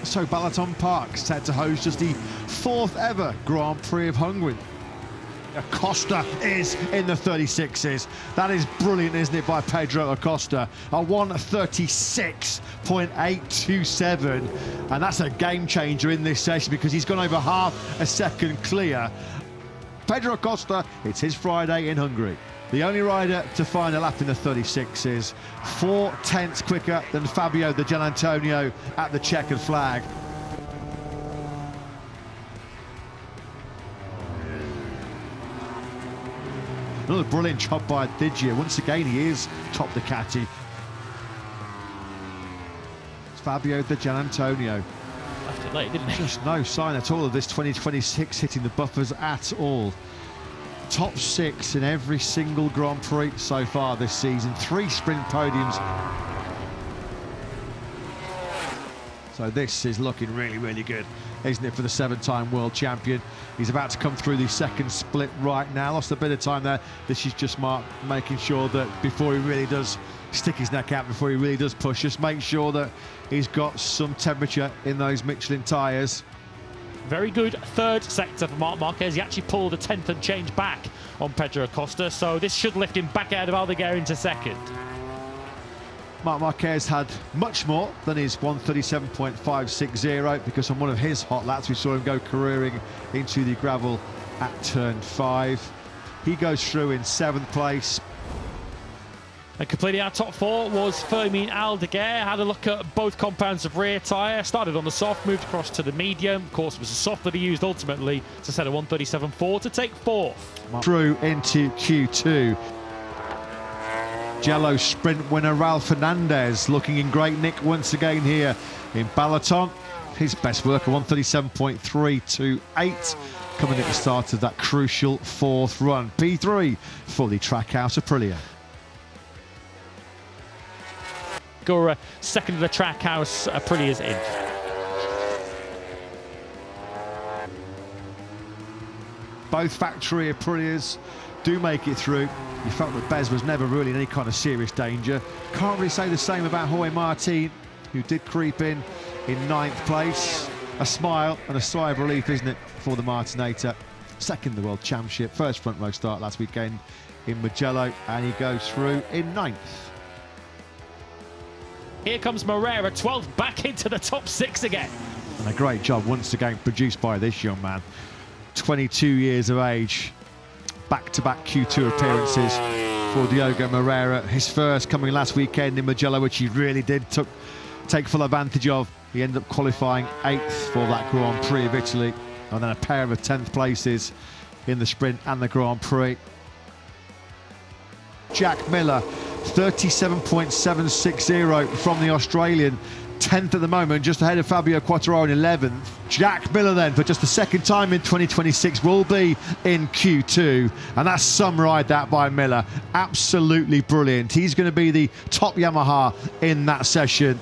So Balaton Park set to host just the 4th ever Grand Prix of Hungary. Acosta is in the 36s. That is brilliant, isn't it, by Pedro Acosta? A 1:36.827, and that's a game changer in this session because he's gone over half a second clear. Pedro Acosta, it's his Friday in Hungary. The only rider to find a lap in the 36s, 4/10 quicker than Fabio Di Gianantonio at the checkered flag. Another brilliant job by Digia. Once again, he is top Ducati. It's Fabio Di Gianantonio. Left it late, didn't he? Just no sign at all of this 2026 hitting the buffers at all. Top 6 in every single Grand Prix so far this season. 3 sprint podiums. So this is looking really, really good, isn't it, for the 7-time world champion? He's about to come through the second split right now. Lost a bit of time there. This is just Mark making sure that before he really does stick his neck out, before he really does push, just make sure that he's got some temperature in those Michelin tyres. Very good third sector for Marc Marquez. He actually pulled a 10th and change back on Pedro Acosta, so this should lift him back out of Aldeguer into second. Marc Marquez had much more than his 1:37.560 because on one of his hot laps we saw him go careering into the gravel at turn 5. He goes through in 7th place. And completing our top 4 was Fermin Aldeguer. Had a look at both compounds of rear tyre. Started on the soft, moved across to the medium. Of course, it was the soft that he used ultimately to set a 1:37.4 to take 4th. Through into Q2. Jello sprint winner Ralph Fernandez looking in great nick once again here in Balaton. His best work, a 1:37.328, coming at the start of that crucial 4th run. P3 for the Trackhouse Aprilia. Gura second of the Trackhouse Aprilias in. Both factory Aprilias do make it through. You felt that Bez was never really in any kind of serious danger. Can't really say the same about Jorge Martin, who did creep in 9th place. A smile and a sigh of relief, isn't it, for the Martinator. Second in the World Championship, first front row start last weekend in Mugello, and he goes through in 9th. Here comes Moreira, 12th, back into the top 6 again. And a great job once again produced by this young man. 22 years of age. Back-to-back Q2 appearances for Diogo Moreira. His first coming last weekend in Mugello, which he really did take full advantage of. He ended up qualifying 8th for that Grand Prix of Italy, and then a pair of 10th places in the sprint and the Grand Prix. Jack Miller, 37.760 from the Australian. 10th at the moment, just ahead of Fabio Quartararo in 11th. Jack Miller then, for just the second time in 2026, will be in Q2. And that's some ride, that, by Miller. Absolutely brilliant. He's going to be the top Yamaha in that session.